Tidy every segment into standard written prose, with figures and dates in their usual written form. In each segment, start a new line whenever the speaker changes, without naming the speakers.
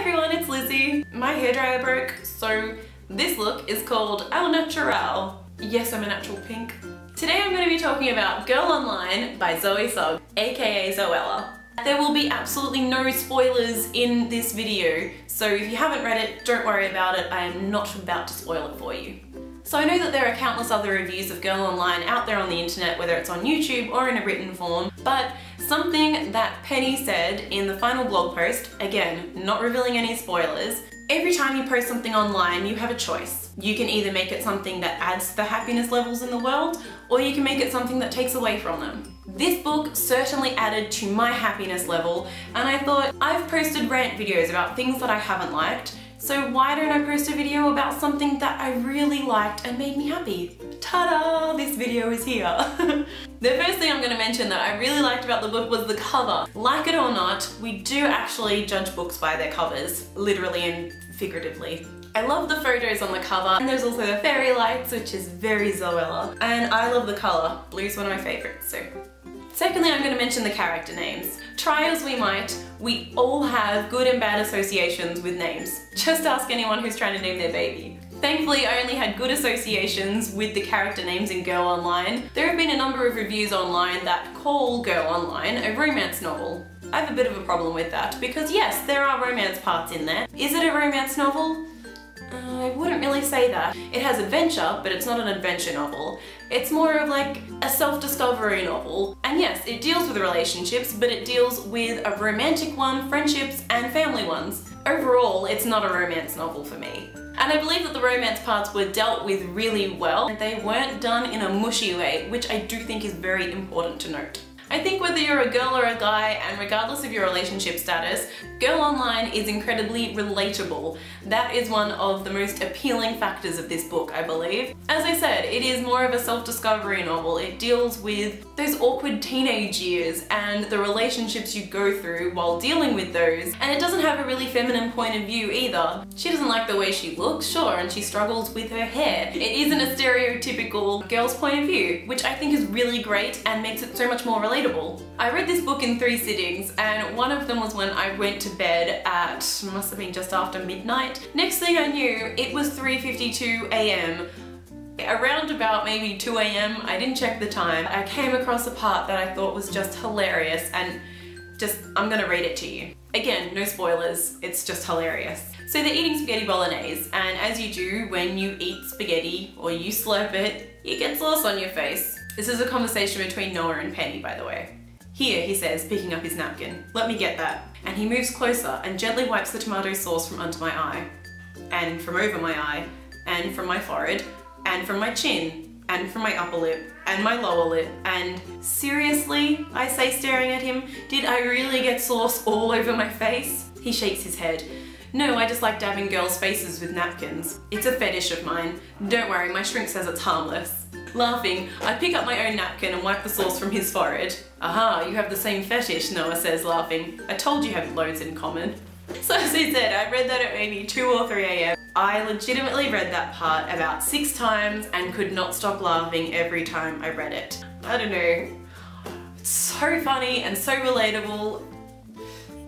everyone, it's Lizzie. My hairdryer broke, so this look is called Au Naturel. Yes, I'm a natural pink. Today I'm going to be talking about Girl Online by Zoe Sogg, aka Zoella. There will be absolutely no spoilers in this video, so if you haven't read it, don't worry about it. I am not about to spoil it for you. So I know that there are countless other reviews of Girl Online out there on the internet, whether it's on YouTube or in a written form, but something that Penny said in the final blog post, again, not revealing any spoilers, every time you post something online, you have a choice. You can either make it something that adds to the happiness levels in the world, or you can make it something that takes away from them. This book certainly added to my happiness level, and I thought, I've posted rant videos about things that I haven't liked, so why don't I post a video about something that I really liked and made me happy? Ta-da! This video is here. The first thing I'm going to mention that I really liked about the book was the cover. Like it or not, we do actually judge books by their covers, literally and figuratively. I love the photos on the cover, and there's also the fairy lights, which is very Zoella. And I love the colour. Blue's one of my favourites, so. Secondly, I'm going to mention the character names. Try as we might, we all have good and bad associations with names. Just ask anyone who's trying to name their baby. Thankfully, I only had good associations with the character names in Girl Online. There have been a number of reviews online that call Girl Online a romance novel. I have a bit of a problem with that because yes, there are romance parts in there. Is it a romance novel? I wouldn't really say that. It has adventure, but it's not an adventure novel. It's more of like a self-discovery novel. And yes, it deals with relationships, but it deals with a romantic one, friendships, and family ones. Overall, it's not a romance novel for me. And I believe that the romance parts were dealt with really well, and they weren't done in a mushy way, which I do think is very important to note. I think whether you're a girl or a guy, and regardless of your relationship status, Girl Online is incredibly relatable. That is one of the most appealing factors of this book, I believe. As I said, it is more of a self-discovery novel. It deals with those awkward teenage years and the relationships you go through while dealing with those. And it doesn't have a really feminine point of view either. She doesn't like the way she looks, sure, and she struggles with her hair. It isn't a stereotypical girl's point of view, which I think is really great and makes it so much more relatable. I read this book in 3 sittings, and one of them was when I went to bed at, must have been just after midnight. Next thing I knew, it was 3:52 AM. Around about maybe 2 AM, I didn't check the time, I came across a part that I thought was just hilarious, and I'm gonna read it to you. Again, no spoilers, it's just hilarious. So they're eating spaghetti bolognese, and as you do when you eat spaghetti or you slurp it, you get sauce on your face. This is a conversation between Noah and Penny, by the way. Here, he says, picking up his napkin. Let me get that. And he moves closer and gently wipes the tomato sauce from under my eye, and from over my eye, and from my forehead, and from my chin, and from my upper lip, and my lower lip. And seriously, I say, staring at him, did I really get sauce all over my face? He shakes his head. No, I just like dabbing girls' faces with napkins. It's a fetish of mine. Don't worry, my shrink says it's harmless. Laughing, I pick up my own napkin and wipe the sauce from his forehead. Aha, you have the same fetish, Noah says, laughing. I told you have loads in common. So as I said, I read that at maybe 2 or 3 AM. I legitimately read that part about 6 times and could not stop laughing every time I read it. I don't know. It's so funny and so relatable.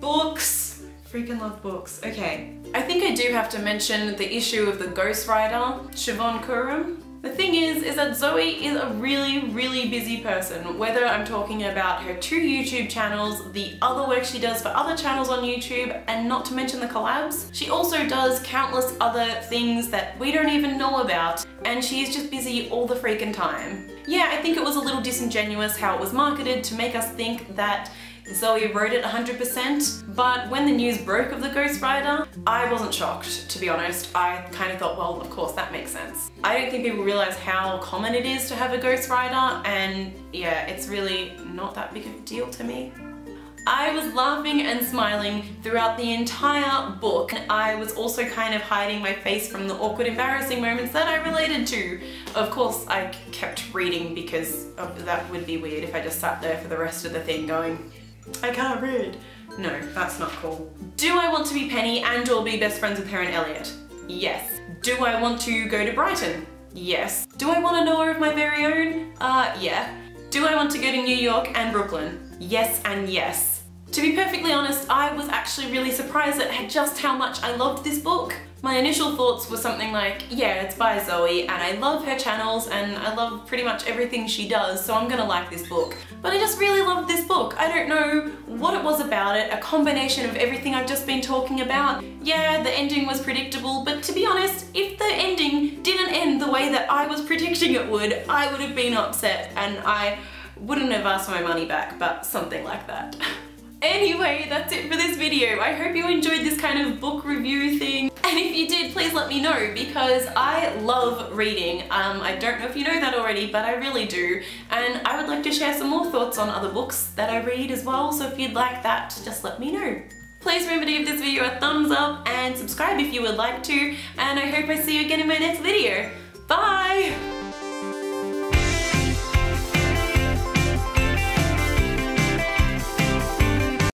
Books. Freaking love books. Okay. I think I do have to mention the issue of the ghostwriter, Siobhan Khorram. The thing is that Zoe is a really busy person, whether I'm talking about her 2 YouTube channels, the other work she does for other channels on YouTube, and not to mention the collabs. She also does countless other things that we don't even know about, and she's just busy all the freaking time. Yeah, I think it was a little disingenuous how it was marketed to make us think that Zoe wrote it 100%, but when the news broke of the ghostwriter, I wasn't shocked, to be honest. I kind of thought, well, of course, that makes sense. I don't think people realize how common it is to have a ghostwriter, and yeah, it's really not that big of a deal to me. I was laughing and smiling throughout the entire book, and I was also kind of hiding my face from the awkward, embarrassing moments that I related to. Of course, I kept reading because that would be weird if I just sat there for the rest of the thing going, I can't read. No, that's not cool. Do I want to be Penny and or be best friends with her and Elliot? Yes. Do I want to go to Brighton? Yes. Do I want a Noah of my very own? Yeah. Do I want to go to New York and Brooklyn? Yes and yes. To be perfectly honest, I was actually really surprised at just how much I loved this book. My initial thoughts were something like, yeah, it's by Zoe and I love her channels and I love pretty much everything she does, so I'm gonna like this book. But I just really loved this book. I don't know what it was about it, a combination of everything I've just been talking about. Yeah, the ending was predictable, but to be honest, if the ending didn't end the way that I was predicting it would, I would have been upset and I wouldn't have asked my money back, but something like that. Anyway, that's it for this video. I hope you enjoyed this kind of book review thing. And if you did, please let me know because I love reading. I don't know if you know that already, but I really do. And I would like to share some more thoughts on other books that I read as well, so if you'd like that, just let me know. Please remember to give this video a thumbs up and subscribe if you would like to, and I hope I see you again in my next video. Bye!